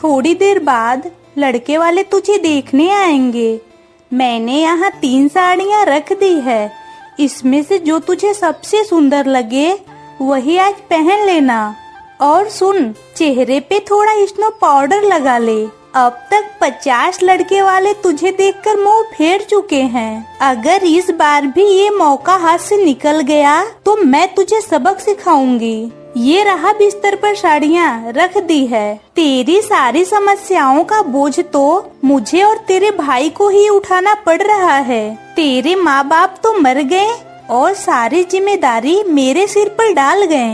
थोड़ी देर बाद लड़के वाले तुझे देखने आएंगे। मैंने यहाँ 3 साड़ियाँ रख दी है, इसमें से जो तुझे सबसे सुंदर लगे वही आज पहन लेना। और सुन, चेहरे पे थोड़ा स्नो पाउडर लगा ले। अब तक 50 लड़के वाले तुझे देखकर मुंह फेर चुके हैं। अगर इस बार भी ये मौका हाथ से निकल गया तो मैं तुझे सबक सिखाऊंगी। ये रहा बिस्तर पर साड़ियाँ रख दी है। तेरी सारी समस्याओं का बोझ तो मुझे और तेरे भाई को ही उठाना पड़ रहा है। तेरे माँ बाप तो मर गए और सारी जिम्मेदारी मेरे सिर पर डाल गए।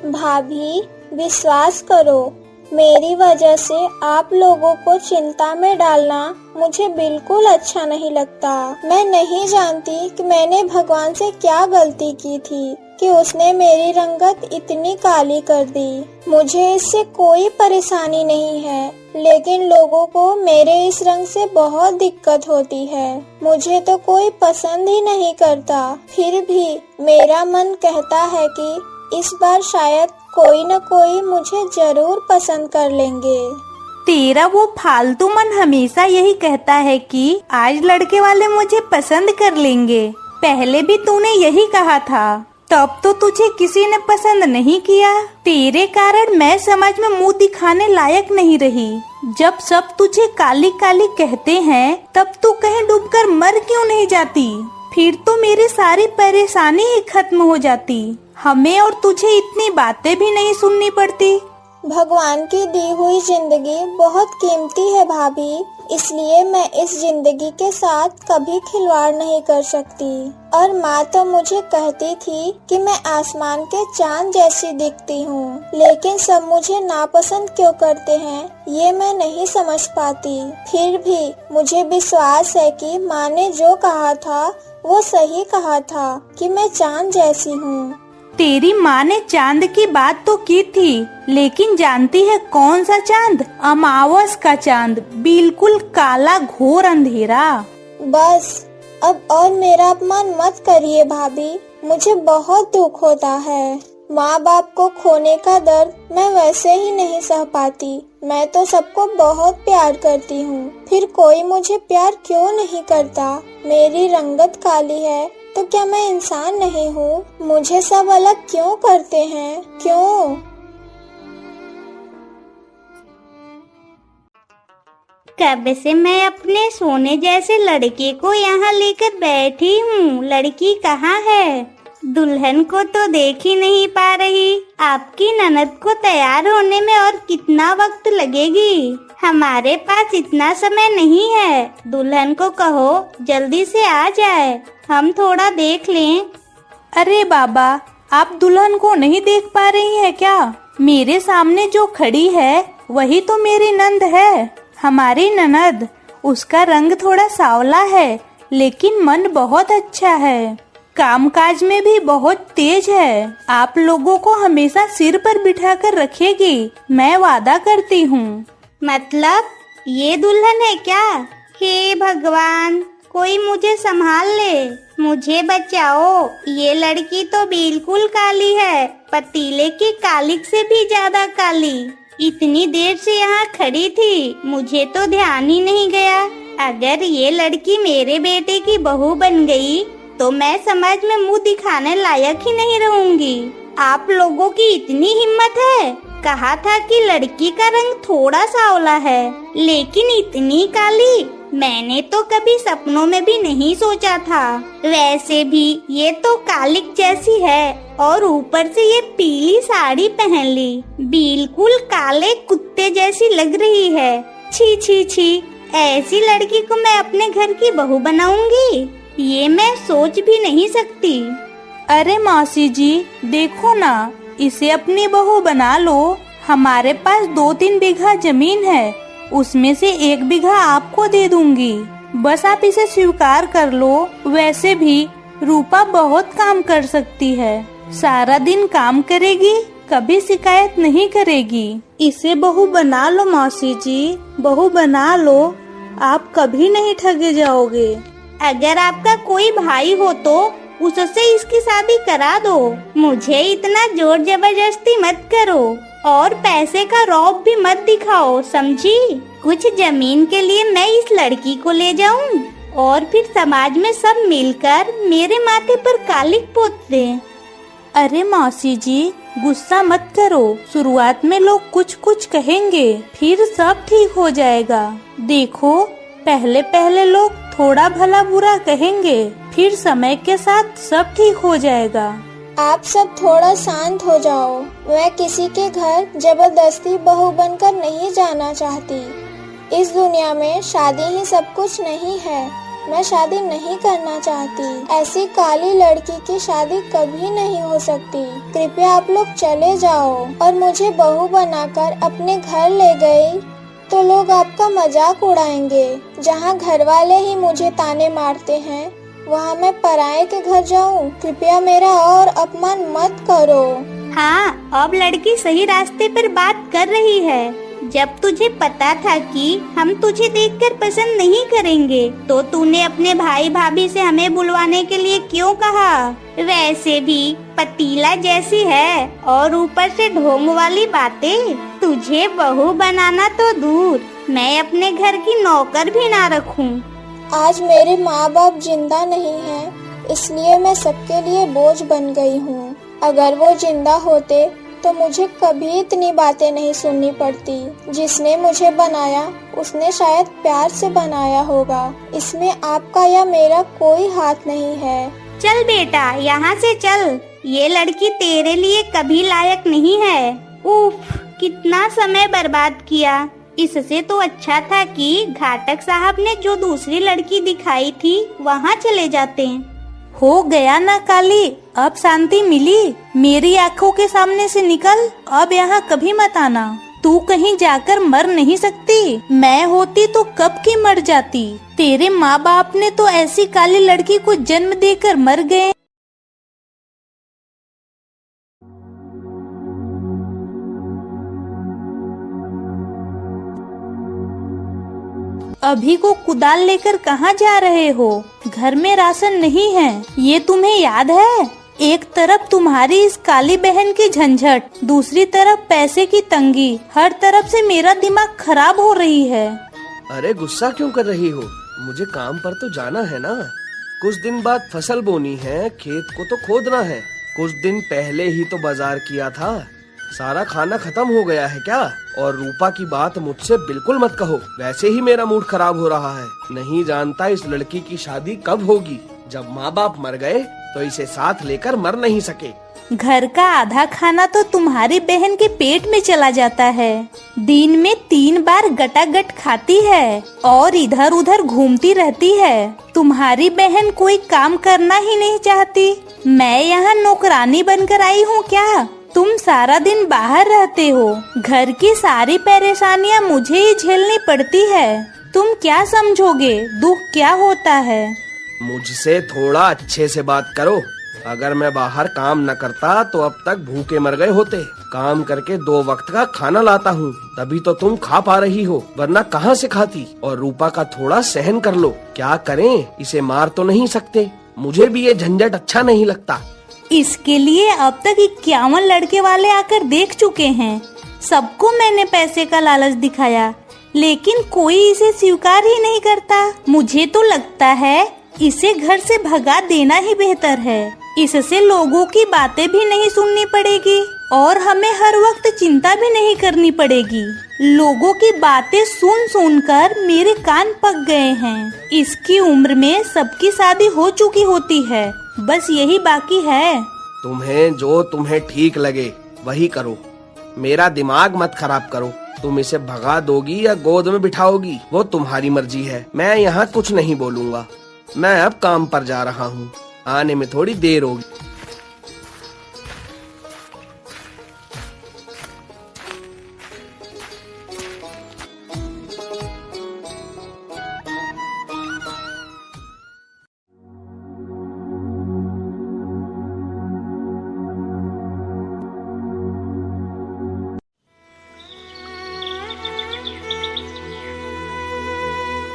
भाभी, विश्वास करो, मेरी वजह से आप लोगों को चिंता में डालना मुझे बिल्कुल अच्छा नहीं लगता। मैं नहीं जानती कि मैंने भगवान से क्या गलती की थी कि उसने मेरी रंगत इतनी काली कर दी। मुझे इससे कोई परेशानी नहीं है, लेकिन लोगों को मेरे इस रंग से बहुत दिक्कत होती है। मुझे तो कोई पसंद ही नहीं करता। फिर भी मेरा मन कहता है कि इस बार शायद कोई न कोई मुझे जरूर पसंद कर लेंगे। तेरा वो फालतू मन हमेशा यही कहता है कि आज लड़के वाले मुझे पसंद कर लेंगे। पहले भी तूने यही कहा था, तब तो तुझे किसी ने पसंद नहीं किया। तेरे कारण मैं समाज में मुंह दिखाने लायक नहीं रही। जब सब तुझे काली काली कहते हैं, तब तू कहीं डूबकर मर क्यों नहीं जाती? फिर तो मेरी सारी परेशानी ही खत्म हो जाती। हमें और तुझे इतनी बातें भी नहीं सुननी पड़ती। भगवान की दी हुई जिंदगी बहुत कीमती है भाभी, इसलिए मैं इस जिंदगी के साथ कभी खिलवाड़ नहीं कर सकती। और माँ तो मुझे कहती थी कि मैं आसमान के चांद जैसी दिखती हूँ, लेकिन सब मुझे नापसंद क्यों करते हैं ये मैं नहीं समझ पाती। फिर भी मुझे विश्वास है कि माँ ने जो कहा था वो सही कहा था कि मैं चांद जैसी हूँ। तेरी माँ ने चांद की बात तो की थी, लेकिन जानती है कौन सा चांद? अमावस का चांद, बिल्कुल काला घोर अंधेरा। बस अब और मेरा अपमान मत करिए भाभी, मुझे बहुत दुख होता है। माँ बाप को खोने का दर्द मैं वैसे ही नहीं सह पाती। मैं तो सबको बहुत प्यार करती हूँ, फिर कोई मुझे प्यार क्यों नहीं करता? मेरी रंगत काली है तो क्या मैं इंसान नहीं हूँ? मुझे सब अलग क्यों करते हैं? क्यों? कब से मैं अपने सोने जैसे लड़के को यहाँ लेकर बैठी हूँ। लड़की कहाँ है? दुल्हन को तो देख ही नहीं पा रही। आपकी ननद को तैयार होने में और कितना वक्त लगेगी? हमारे पास इतना समय नहीं है। दुल्हन को कहो जल्दी से आ जाए, हम थोड़ा देख लें। अरे बाबा, आप दुल्हन को नहीं देख पा रही हैं क्या? मेरे सामने जो खड़ी है वही तो मेरी नंद है, हमारी ननद। उसका रंग थोड़ा सांवला है, लेकिन मन बहुत अच्छा है। कामकाज में भी बहुत तेज है। आप लोगों को हमेशा सिर पर बिठाकर रखेगी, मैं वादा करती हूँ। मतलब ये दुल्हन है क्या? हे भगवान, कोई मुझे संभाल ले, मुझे बचाओ। ये लड़की तो बिल्कुल काली है, पतीले की कालिक से भी ज्यादा काली। इतनी देर से यहाँ खड़ी थी, मुझे तो ध्यान ही नहीं गया। अगर ये लड़की मेरे बेटे की बहू बन गई तो मैं समाज में मुंह दिखाने लायक ही नहीं रहूंगी। आप लोगों की इतनी हिम्मत है? कहा था कि लड़की का रंग थोड़ा सांवला है, लेकिन इतनी काली मैंने तो कभी सपनों में भी नहीं सोचा था। वैसे भी ये तो कालिक जैसी है और ऊपर से ये पीली साड़ी पहन ली, बिल्कुल काले कुत्ते जैसी लग रही है। छी छी छी, ऐसी लड़की को मैं अपने घर की बहू बनाऊंगी? ये मैं सोच भी नहीं सकती। अरे मौसी जी, देखो ना, इसे अपनी बहू बना लो। हमारे पास 2-3 बीघा जमीन है, उसमें से 1 बीघा आपको दे दूंगी। बस आप इसे स्वीकार कर लो। वैसे भी रूपा बहुत काम कर सकती है, सारा दिन काम करेगी, कभी शिकायत नहीं करेगी। इसे बहू बना लो मौसी जी, बहू बना लो, आप कभी नहीं ठगे जाओगे। अगर आपका कोई भाई हो तो उससे इसकी शादी करा दो, मुझे इतना जोर जबरदस्ती मत करो। और पैसे का रौब भी मत दिखाओ, समझी? कुछ जमीन के लिए मैं इस लड़की को ले जाऊं और फिर समाज में सब मिलकर मेरे माथे पर कालिक पोत दें। अरे मौसी जी, गुस्सा मत करो। शुरुआत में लोग कुछ कुछ कहेंगे, फिर सब ठीक हो जाएगा। देखो, पहले पहले लोग थोड़ा भला बुरा कहेंगे, फिर समय के साथ सब ठीक हो जाएगा। आप सब थोड़ा शांत हो जाओ। मैं किसी के घर जबरदस्ती बहू बनकर नहीं जाना चाहती। इस दुनिया में शादी ही सब कुछ नहीं है। मैं शादी नहीं करना चाहती। ऐसी काली लड़की की शादी कभी नहीं हो सकती। कृपया आप लोग चले जाओ। और मुझे बहू बनाकर अपने घर ले गई तो लोग आपका मजाक उड़ाएंगे। जहाँ घर वाले ही मुझे ताने मारते हैं, वहाँ मैं पराये के घर जाऊँ? कृपया मेरा और अपमान मत करो। हाँ, अब लड़की सही रास्ते पर बात कर रही है। जब तुझे पता था कि हम तुझे देखकर पसंद नहीं करेंगे, तो तूने अपने भाई भाभी से हमें बुलवाने के लिए क्यों कहा? वैसे भी पतीला जैसी है और ऊपर से ढोंग वाली बातें। तुझे बहू बनाना तो दूर, मैं अपने घर की नौकर भी ना रखूं। आज मेरे माँ बाप जिंदा नहीं हैं, इसलिए मैं सबके लिए बोझ बन गई हूँ। अगर वो जिंदा होते तो मुझे कभी इतनी बातें नहीं सुननी पड़ती। जिसने मुझे बनाया उसने शायद प्यार से बनाया होगा। इसमें आपका या मेरा कोई हाथ नहीं है। चल बेटा, यहाँ से चल। ये लड़की तेरे लिए कभी लायक नहीं है। उफ, कितना समय बर्बाद किया। इससे तो अच्छा था कि घाटक साहब ने जो दूसरी लड़की दिखाई थी वहाँ चले जाते। हो गया ना काली, अब शांति मिली। मेरी आंखों के सामने से निकल, अब यहाँ कभी मत आना। तू कहीं जाकर मर नहीं सकती। मैं होती तो कब की मर जाती। तेरे माँ बाप ने तो ऐसी काली लड़की को जन्म देकर मर गए। अभी को कुदाल लेकर कहाँ जा रहे हो? घर में राशन नहीं है, ये तुम्हें याद है? एक तरफ तुम्हारी इस काली बहन की झंझट, दूसरी तरफ पैसे की तंगी। हर तरफ से मेरा दिमाग खराब हो रही है। अरे गुस्सा क्यों कर रही हो? मुझे काम पर तो जाना है ना। कुछ दिन बाद फसल बोनी है, खेत को तो खोदना है। कुछ दिन पहले ही तो बाजार किया था। सारा खाना खत्म हो गया है क्या? और रूपा की बात मुझसे बिल्कुल मत कहो। वैसे ही मेरा मूड खराब हो रहा है। नहीं जानता इस लड़की की शादी कब होगी। जब माँ बाप मर गए तो इसे साथ लेकर मर नहीं सके। घर का आधा खाना तो तुम्हारी बहन के पेट में चला जाता है। दिन में 3 बार गटागट खाती है और इधर उधर घूमती रहती है। तुम्हारी बहन कोई काम करना ही नहीं चाहती। मैं यहाँ नौकरानी बनकर आई हूँ क्या? तुम सारा दिन बाहर रहते हो। घर की सारी परेशानियाँ मुझे ही झेलनी पड़ती है। तुम क्या समझोगे दुख क्या होता है? मुझसे थोड़ा अच्छे से बात करो। अगर मैं बाहर काम न करता तो अब तक भूखे मर गए होते। काम करके 2 वक्त का खाना लाता हूँ, तभी तो तुम खा पा रही हो, वरना कहाँ से खाती। और रूपा का थोड़ा सहन कर लो। क्या करें, इसे मार तो नहीं सकते। मुझे भी ये झंझट अच्छा नहीं लगता। इसके लिए अब तक 51 लड़के वाले आकर देख चुके हैं। सबको मैंने पैसे का लालच दिखाया, लेकिन कोई इसे स्वीकार ही नहीं करता। मुझे तो लगता है इसे घर से भगा देना ही बेहतर है। इससे लोगों की बातें भी नहीं सुननी पड़ेगी और हमें हर वक्त चिंता भी नहीं करनी पड़ेगी। लोगों की बातें सुन सुनकर मेरे कान पक गए हैं। इसकी उम्र में सबकी शादी हो चुकी होती है, बस यही बाकी है। तुम्हें ठीक लगे वही करो। मेरा दिमाग मत खराब करो। तुम इसे भगा दोगी या गोद में बिठाओगी, वो तुम्हारी मर्जी है। मैं यहाँ कुछ नहीं बोलूँगा। मैं अब काम पर जा रहा हूँ, आने में थोड़ी देर होगी।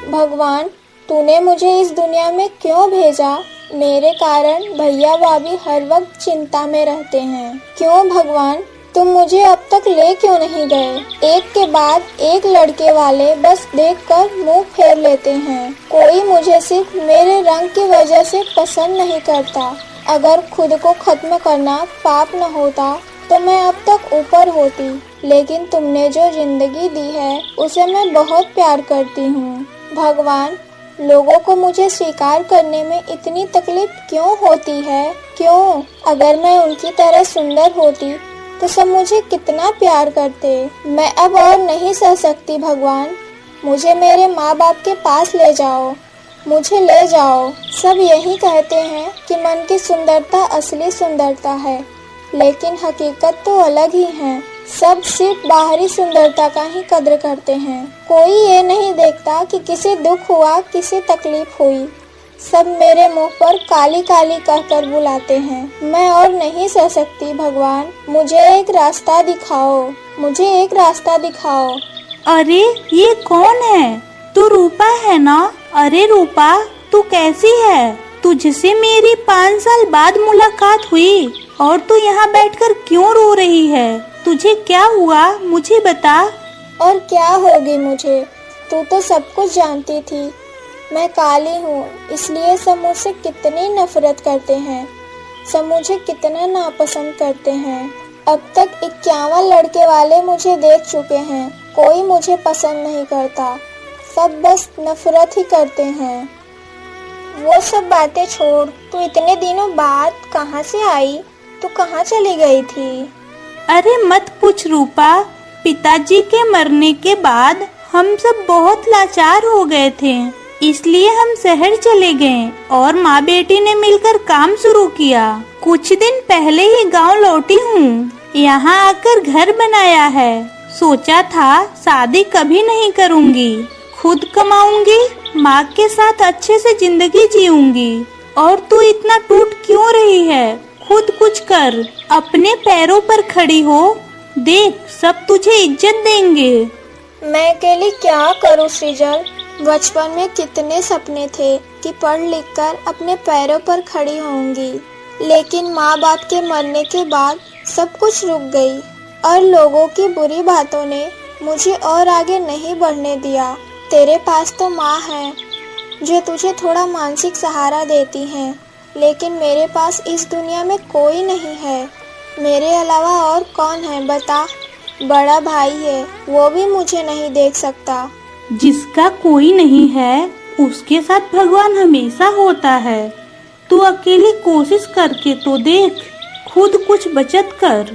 भगवान, तूने मुझे इस दुनिया में क्यों भेजा? मेरे कारण भैया भाभी हर वक्त चिंता में रहते हैं। क्यों भगवान? तुम मुझे अब तक ले क्यों नहीं गए? एक के बाद एक लड़के वाले बस देखकर मुंह फेर लेते हैं। कोई मुझे सिर्फ मेरे रंग की वजह से पसंद नहीं करता। अगर खुद को खत्म करना पाप न होता तो मैं अब तक ऊपर होती, लेकिन तुमने जो जिंदगी दी है उसे मैं बहुत प्यार करती हूँ। भगवान, लोगों को मुझे स्वीकार करने में इतनी तकलीफ क्यों होती है? क्यों? अगर मैं उनकी तरह सुंदर होती तो सब मुझे कितना प्यार करते। मैं अब और नहीं सह सकती भगवान, मुझे मेरे माँ बाप के पास ले जाओ, मुझे ले जाओ। सब यही कहते हैं कि मन की सुंदरता असली सुंदरता है, लेकिन हकीकत तो अलग ही है। सब सिर्फ बाहरी सुंदरता का ही कद्र करते हैं। कोई ये नहीं देखता कि किसी दुख हुआ, किसी तकलीफ हुई। सब मेरे मुंह पर काली काली कहकर बुलाते हैं। मैं और नहीं सह सकती भगवान, मुझे एक रास्ता दिखाओ, मुझे एक रास्ता दिखाओ। अरे ये कौन है? तू रूपा है ना? अरे रूपा, तू कैसी है? तुझसे मेरी 5 साल बाद मुलाकात हुई और तू यहाँ बैठकर क्यों रो रही है? तुझे क्या हुआ, मुझे बता। और क्या होगी मुझे, तू तो सब कुछ जानती थी। मैं काली हूँ, इसलिए सब मुझसे कितनी नफरत करते हैं, सब मुझे कितना नापसंद करते हैं। अब तक 51 लड़के वाले मुझे देख चुके हैं, कोई मुझे पसंद नहीं करता, सब बस नफरत ही करते हैं। वो सब बातें छोड़, तू इतने दिनों बाद कहाँ से आई? तू कहाँ चली गई थी? अरे मत पूछ रूपा, पिताजी के मरने के बाद हम सब बहुत लाचार हो गए थे, इसलिए हम शहर चले गए और माँ बेटी ने मिलकर काम शुरू किया। कुछ दिन पहले ही गांव लौटी हूँ, यहाँ आकर घर बनाया है। सोचा था शादी कभी नहीं करूँगी, खुद कमाऊंगी, माँ के साथ अच्छे से जिंदगी जीऊंगी। और तू इतना टूट क्यों रही है? खुद कुछ कर, अपने पैरों पर खड़ी हो, देख सब तुझे इज्जत देंगे। मैं अकेली क्या करूँ सृजल? बचपन में कितने सपने थे कि पढ़ लिख कर अपने पैरों पर खड़ी होंगी, लेकिन माँ बाप के मरने के बाद सब कुछ रुक गई और लोगों की बुरी बातों ने मुझे और आगे नहीं बढ़ने दिया। तेरे पास तो माँ है जो तुझे थोड़ा मानसिक सहारा देती है, लेकिन मेरे पास इस दुनिया में कोई नहीं है। मेरे अलावा और कौन है बता? बड़ा भाई है, वो भी मुझे नहीं देख सकता। जिसका कोई नहीं है उसके साथ भगवान हमेशा होता है। तू अकेली कोशिश करके तो देख, खुद कुछ बचत कर,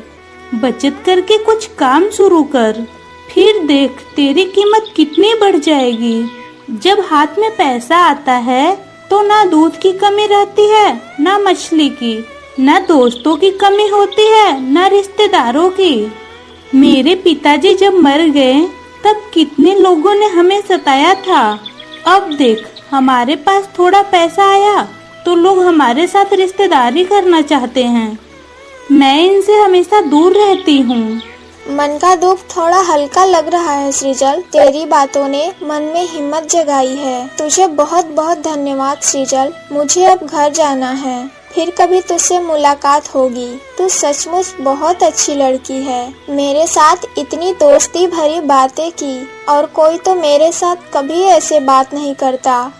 बचत करके कुछ काम शुरू कर, फिर देख तेरी कीमत कितनी बढ़ जाएगी। जब हाथ में पैसा आता है तो ना दूध की कमी रहती है, ना मछली की, ना दोस्तों की कमी होती है, ना रिश्तेदारों की। मेरे पिताजी जब मर गए तब कितने लोगों ने हमें सताया था। अब देख हमारे पास थोड़ा पैसा आया तो लोग हमारे साथ रिश्तेदारी करना चाहते हैं। मैं इनसे हमेशा दूर रहती हूँ। मन का दुख थोड़ा हल्का लग रहा है सृजल, तेरी बातों ने मन में हिम्मत जगाई है। तुझे बहुत बहुत धन्यवाद सृजल। मुझे अब घर जाना है, फिर कभी तुझसे मुलाकात होगी। तू सचमुच बहुत अच्छी लड़की है, मेरे साथ इतनी दोस्ती भरी बातें की और कोई तो मेरे साथ कभी ऐसे बात नहीं करता।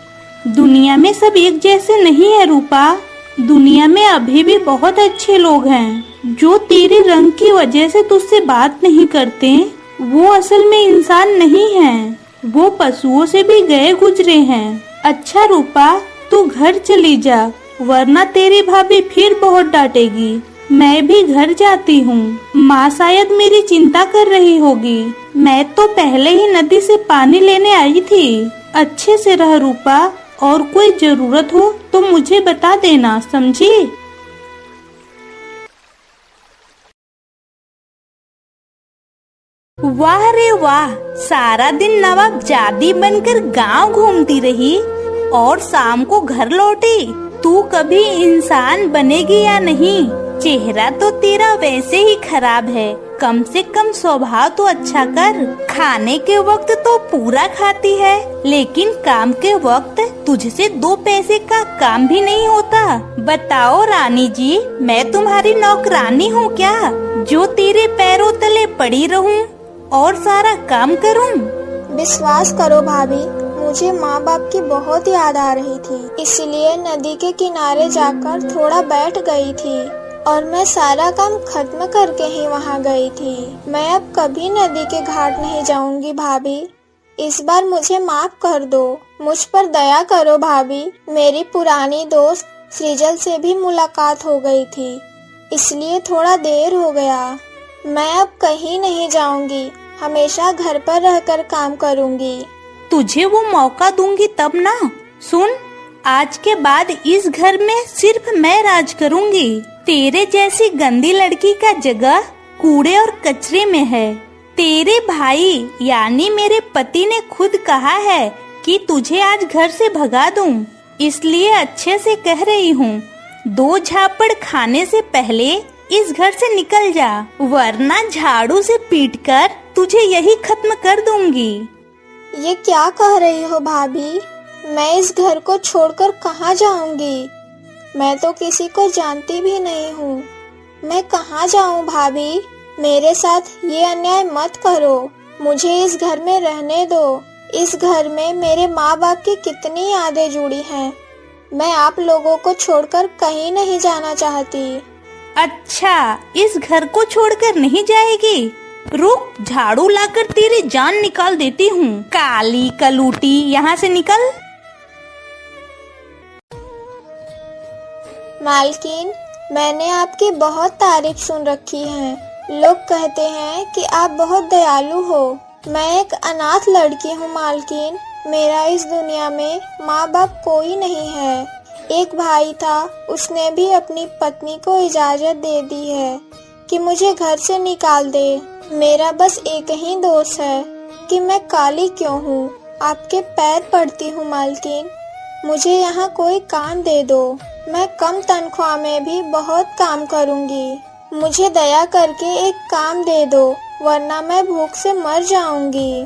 दुनिया में सब एक जैसे नहीं है रूपा, दुनिया में अभी भी बहुत अच्छे लोग हैं। जो तेरे रंग की वजह से तुझसे बात नहीं करते, वो असल में इंसान नहीं हैं, वो पशुओं से भी गए गुजरे हैं। अच्छा रूपा, तू घर चली जा, वरना तेरी भाभी फिर बहुत डांटेगी। मैं भी घर जाती हूँ, माँ शायद मेरी चिंता कर रही होगी। मैं तो पहले ही नदी से पानी लेने आई थी। अच्छे से रह रूपा, और कोई जरूरत हो तो मुझे बता देना, समझी? वाह रे वाह, सारा दिन नवाबजादी बनकर गांव घूमती रही और शाम को घर लौटी। तू कभी इंसान बनेगी या नहीं? चेहरा तो तेरा वैसे ही खराब है, कम से कम स्वभाव तो अच्छा कर। खाने के वक्त तो पूरा खाती है, लेकिन काम के वक्त तुझसे 2 पैसे का काम भी नहीं होता। बताओ रानी जी, मैं तुम्हारी नौकरानी हूँ क्या, जो तेरे पैरों तले पड़ी रहूं और सारा काम करूं? विश्वास करो भाभी, मुझे माँ बाप की बहुत याद आ रही थी, इसलिए नदी के किनारे जाकर थोड़ा बैठ गई थी और मैं सारा काम खत्म करके ही वहाँ गई थी। मैं अब कभी नदी के घाट नहीं जाऊंगी भाभी, इस बार मुझे माफ कर दो, मुझ पर दया करो भाभी। मेरी पुरानी दोस्त सृजल से भी मुलाकात हो गई थी, इसलिए थोड़ा देर हो गया। मैं अब कहीं नहीं जाऊंगी, हमेशा घर पर रहकर काम करूंगी। तुझे वो मौका दूंगी तब ना। सुन, आज के बाद इस घर में सिर्फ मैं राज करूंगी। तेरे जैसी गंदी लड़की का जगह कूड़े और कचरे में है। तेरे भाई यानी मेरे पति ने खुद कहा है कि तुझे आज घर से भगा दूं, इसलिए अच्छे से कह रही हूँ, 2 झापड़ खाने से पहले इस घर से निकल जा, वरना झाड़ू से पीटकर तुझे यही खत्म कर दूंगी। ये क्या कह रही हो भाभी? मैं इस घर को छोड़कर कहाँ जाऊंगी? मैं तो किसी को जानती भी नहीं हूँ। मैं कहाँ जाऊँ भाभी? मेरे साथ ये अन्याय मत करो, मुझे इस घर में रहने दो। इस घर में मेरे माँ बाप की कितनी यादें जुड़ी हैं। मैं आप लोगों को छोड़कर कहीं नहीं जाना चाहती। अच्छा, इस घर को छोड़कर नहीं जाएगी? रुक, झाड़ू लाकर तेरी जान निकाल देती हूँ। काली कलूटी, यहाँ से निकल। मालकिन, मैंने आपकी बहुत तारीफ सुन रखी है। लोग कहते हैं कि आप बहुत दयालु हो। मैं एक अनाथ लड़की हूँ मालकिन। मेरा इस दुनिया में माँ बाप कोई नहीं है। एक भाई था, उसने भी अपनी पत्नी को इजाजत दे दी है कि मुझे घर से निकाल दे। मेरा बस एक ही दोष है कि मैं काली क्यों हूँ। आपके पैर पड़ती हूँ मालकिन, मुझे यहाँ कोई काम दे दो। मैं कम तनख्वाह में भी बहुत काम करूँगी। मुझे दया करके एक काम दे दो, वरना मैं भूख से मर जाऊंगी।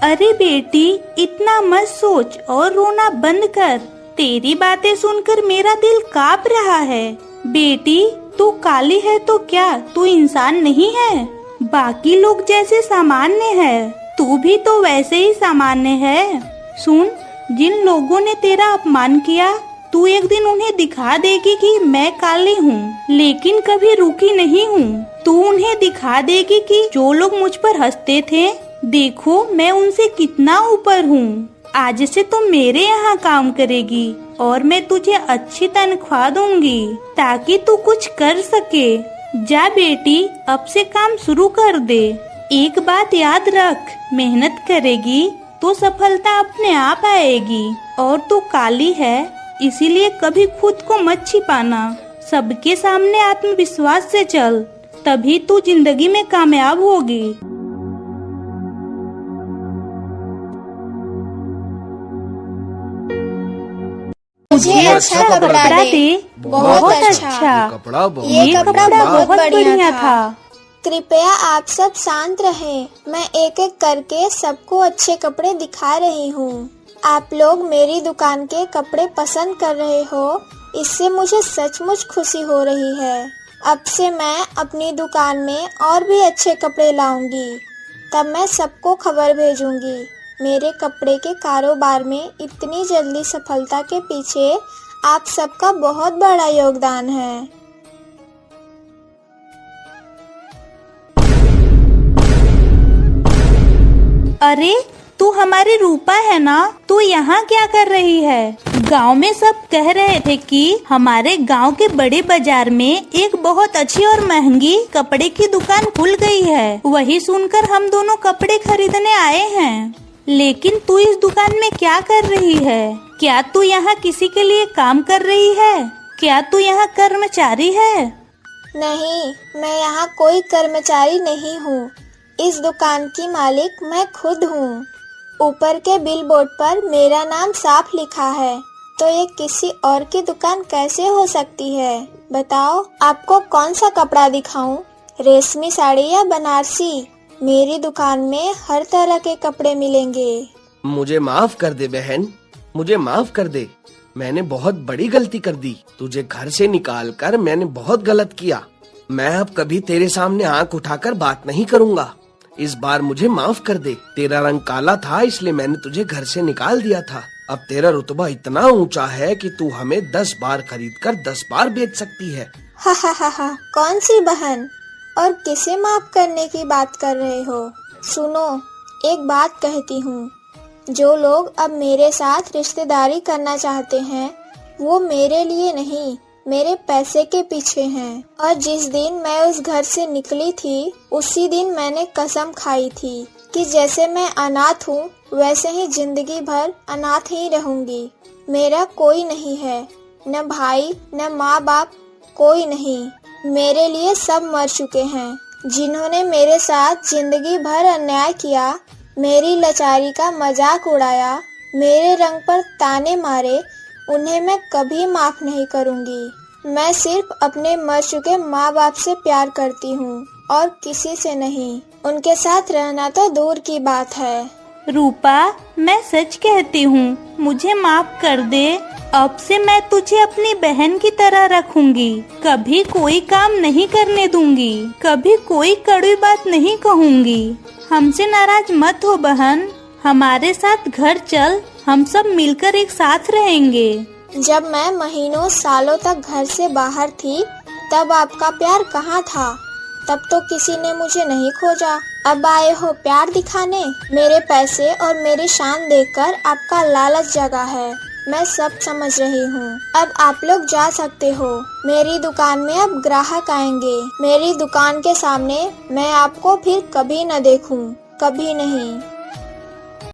अरे बेटी, इतना मत सोच और रोना बंद कर। तेरी बातें सुनकर मेरा दिल कांप रहा है। बेटी, तू काली है तो क्या तू इंसान नहीं है? बाकी लोग जैसे सामान्य है, तू भी तो वैसे ही सामान्य है। सुन, जिन लोगों ने तेरा अपमान किया, तू एक दिन उन्हें दिखा देगी कि मैं काली हूँ, लेकिन कभी रुकी नहीं हूँ। तू उन्हें दिखा देगी कि जो लोग मुझ पर हंसते थे, देखो मैं उनसे कितना ऊपर हूँ। आज से तुम मेरे यहाँ काम करेगी और मैं तुझे अच्छी तनख्वाह दूंगी ताकि तू कुछ कर सके। जा बेटी, अब से काम शुरू कर दे। एक बात याद रख, मेहनत करेगी तो सफलता अपने आप आएगी। और तू काली है, इसीलिए कभी खुद को मत छिपाना। सबके सामने आत्मविश्वास से चल, तभी तू जिंदगी में कामयाब होगी। मुझे अच्छा कपड़ा दे। बहुत अच्छा। ये कपड़ा बहुत बढ़िया था। कृपया आप सब शांत रहें। मैं एक एक करके सबको अच्छे कपड़े दिखा रही हूँ। आप लोग मेरी दुकान के कपड़े पसंद कर रहे हो, इससे मुझे सचमुच खुशी हो रही है। अब से मैं अपनी दुकान में और भी अच्छे कपड़े लाऊंगी, तब मैं सबको खबर भेजूंगी। मेरे कपड़े के कारोबार में इतनी जल्दी सफलता के पीछे आप सबका बहुत बड़ा योगदान है। अरे, तू हमारी रूपा है ना? तू यहाँ क्या कर रही है? गांव में सब कह रहे थे कि हमारे गांव के बड़े बाजार में एक बहुत अच्छी और महंगी कपड़े की दुकान खुल गई है। वही सुनकर हम दोनों कपड़े खरीदने आए हैं। लेकिन तू इस दुकान में क्या कर रही है? क्या तू यहाँ किसी के लिए काम कर रही है? क्या तू यहाँ कर्मचारी है? नहीं, मैं यहाँ कोई कर्मचारी नहीं हूँ। इस दुकान की मालिक मैं खुद हूँ। ऊपर के बिल बोर्ड पर मेरा नाम साफ लिखा है, तो ये किसी और की दुकान कैसे हो सकती है? बताओ, आपको कौन सा कपड़ा दिखाऊं? रेशमी साड़ी या बनारसी? मेरी दुकान में हर तरह के कपड़े मिलेंगे। मुझे माफ कर दे बहन, मुझे माफ कर दे। मैंने बहुत बड़ी गलती कर दी। तुझे घर से निकाल कर मैंने बहुत गलत किया। मैं अब कभी तेरे सामने आंख उठाकर बात नहीं करूँगा। इस बार मुझे माफ कर दे। तेरा रंग काला था इसलिए मैंने तुझे घर से निकाल दिया था। अब तेरा रुतबा इतना ऊंचा है कि तू हमें 10 बार खरीद कर 10 बार बेच सकती है। हा हा हा हा, कौन सी बहन और किसे माफ करने की बात कर रहे हो? सुनो, एक बात कहती हूँ, जो लोग अब मेरे साथ रिश्तेदारी करना चाहते हैं वो मेरे लिए नहीं, मेरे पैसे के पीछे हैं। और जिस दिन मैं उस घर से निकली थी उसी दिन मैंने कसम खाई थी कि जैसे मैं अनाथ हूँ वैसे ही जिंदगी भर अनाथ ही रहूंगी। मेरा कोई नहीं है, न भाई न माँ बाप, कोई नहीं। मेरे लिए सब मर चुके हैं। जिन्होंने मेरे साथ जिंदगी भर अन्याय किया, मेरी लाचारी का मजाक उड़ाया, मेरे रंग पर ताने मारे, उन्हें मैं कभी माफ नहीं करूंगी। मैं सिर्फ अपने मर चुके माँ बाप से प्यार करती हूँ और किसी से नहीं। उनके साथ रहना तो दूर की बात है। रूपा, मैं सच कहती हूँ, मुझे माफ कर दे। अब से मैं तुझे अपनी बहन की तरह रखूंगी। कभी कोई काम नहीं करने दूंगी, कभी कोई कड़वी बात नहीं कहूँगी। हमसे नाराज मत हो बहन, हमारे साथ घर चल, हम सब मिलकर एक साथ रहेंगे। जब मैं महीनों सालों तक घर से बाहर थी तब आपका प्यार कहाँ था? तब तो किसी ने मुझे नहीं खोजा। अब आए हो प्यार दिखाने। मेरे पैसे और मेरी शान देखकर आपका लालच जगा है। मैं सब समझ रही हूँ। अब आप लोग जा सकते हो। मेरी दुकान में अब ग्राहक आएंगे। मेरी दुकान के सामने मैं आपको फिर कभी न देखूं, कभी नहीं।